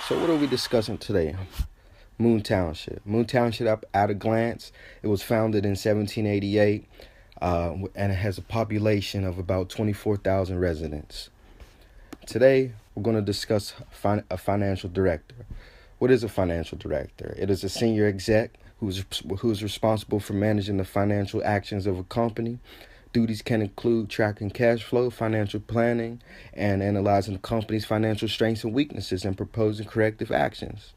So what are we discussing today? Moon Township. Moon Township, at a glance, it was founded in 1788, and it has a population of about 24,000 residents. Today, we're going to discuss a financial director. What is a financial director? It is a senior exec who's responsible for managing the financial actions of a company. Duties can include tracking cash flow, financial planning, and analyzing the company's financial strengths and weaknesses and proposing corrective actions.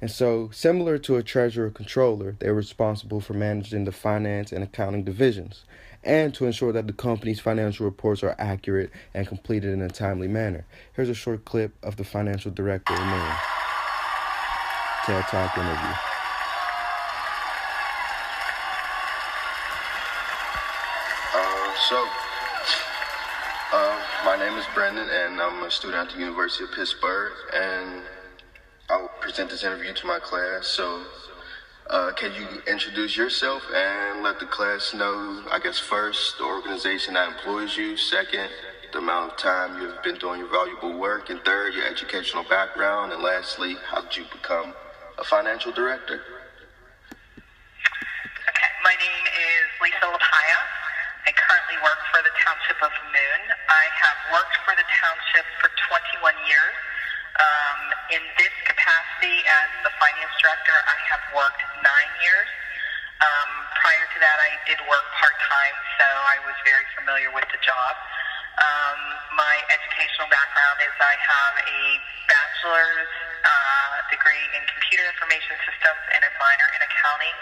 And so, similar to a treasurer or controller, they're responsible for managing the finance and accounting divisions and to ensure that the company's financial reports are accurate and completed in a timely manner. Here's a short clip of the financial director in Moon. TED Talk interview. My name is Brendan, and I'm a student at the University of Pittsburgh, and I'll present this interview to my class. So, can you introduce yourself and let the class know, I guess, first, the organization that employs you, second, the amount of time you've been doing your valuable work, and third, your educational background, and lastly, how did you become a financial director? Okay, my name is Lisa Lapaya. I currently work for the Township of Moon. I have worked for the Township for 21 years. In this capacity as the finance director, I have worked 9 years. Prior to that, I did work part-time, so I was very familiar with the job. My educational background is I have a bachelor's degree in computer information systems and a minor in accounting.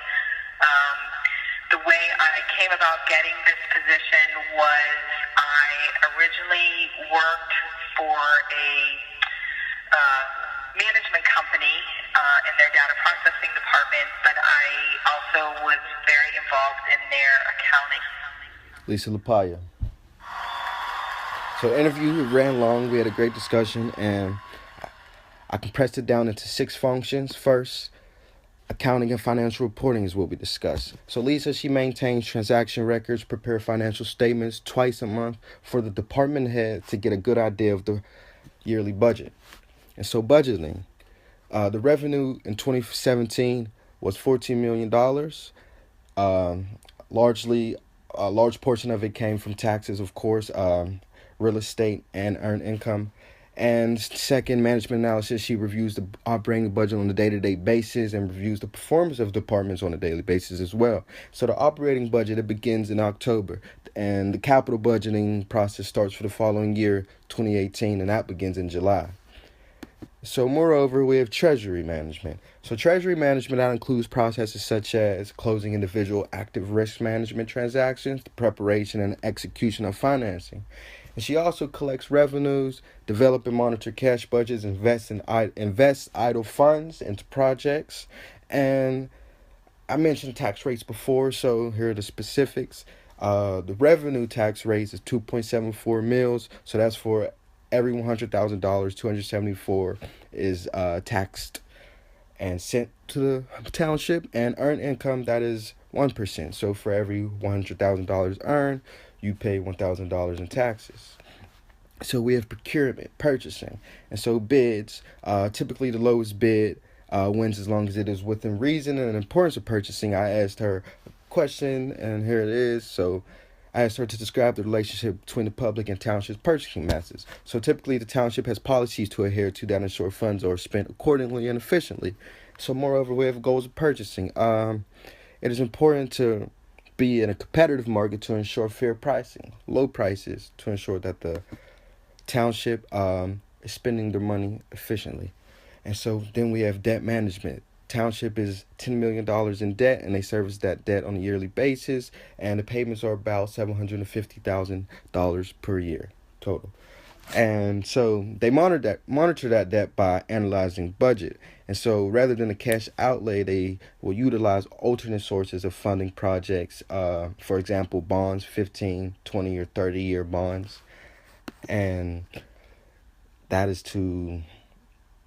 The way I came about getting this position was I originally worked for a management company in their data processing department, but I also was very involved in their accounting. Lisa Lapaya. So the interview ran long. We had a great discussion, and I compressed it down into 6 functions. First, accounting and financial reporting is what we discussed. So Lisa, she maintains transaction records, prepare financial statements twice a month for the department head to get a good idea of the yearly budget. And so budgeting, the revenue in 2017 was $14 million. Largely, a large portion of it came from taxes, of course, real estate and earned income. And second, management analysis. She reviews the operating budget on a day-to-day basis and reviews the performance of departments on a daily basis as well. So the operating budget, it begins in October, and the capital budgeting process starts for the following year, 2018, and that begins in July. So moreover, we have treasury management. So treasury management, that includes processes such as closing individual active risk management transactions, the preparation and execution of financing. And she also collects revenues, develop and monitor cash budgets, invests idle funds into projects. And I mentioned tax rates before, so here are the specifics. The revenue tax rate is 2.74 mils, so that's for every $100,000, 274 is taxed and sent to the township, and earned income, that is 1%. So for every $100,000 earned, you pay $1,000 in taxes. So we have procurement, purchasing, and so bids. Typically, the lowest bid wins as long as it is within reason. And the importance of purchasing, I asked her a question, and here it is. So I asked her to describe the relationship between the public and township's purchasing methods. So typically, the township has policies to adhere to that ensure funds are spent accordingly and efficiently. So moreover, we have goals of purchasing. It is important to be in a competitive market to ensure fair pricing, low prices to ensure that the township is spending their money efficiently. And so then we have debt management. Township is $10 million in debt, and they service that debt on a yearly basis, and the payments are about $750,000 per year total. And so they monitor that debt by analyzing budget. And so rather than a cash outlay, they will utilize alternate sources of funding projects. For example, bonds, 15, 20, or 30-year bonds. And that is to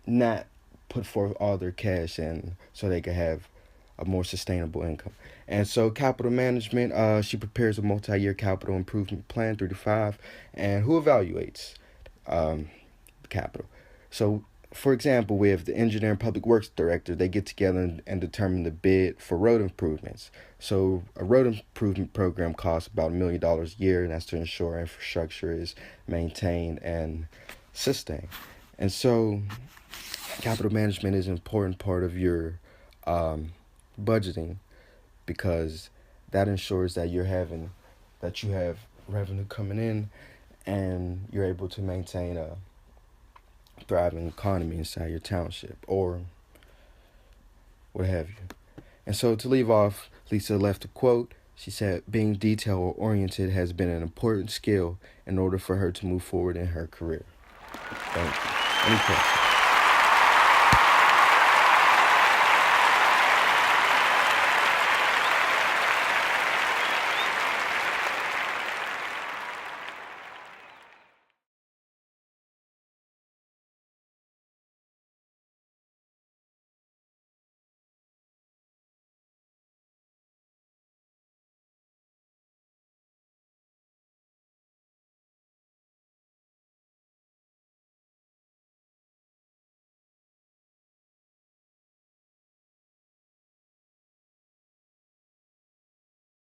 not put forth all their cash in so they can have a more sustainable income. And so capital management, she prepares a multi-year capital improvement plan, 3 to 5. And who evaluates capital? So for example, we have the engineer and public works director. They get together and determine the bid for road improvements. So a road improvement program costs about $1 million a year, and that's to ensure infrastructure is maintained and sustained. And so capital management is an important part of your budgeting, because that ensures that you have revenue coming in, and you're able to maintain a thriving economy inside your township or what have you. And so to leave off, Lisa left a quote. She said, "Being detail oriented has been an important skill in order for her to move forward in her career." Thank you. Any questions?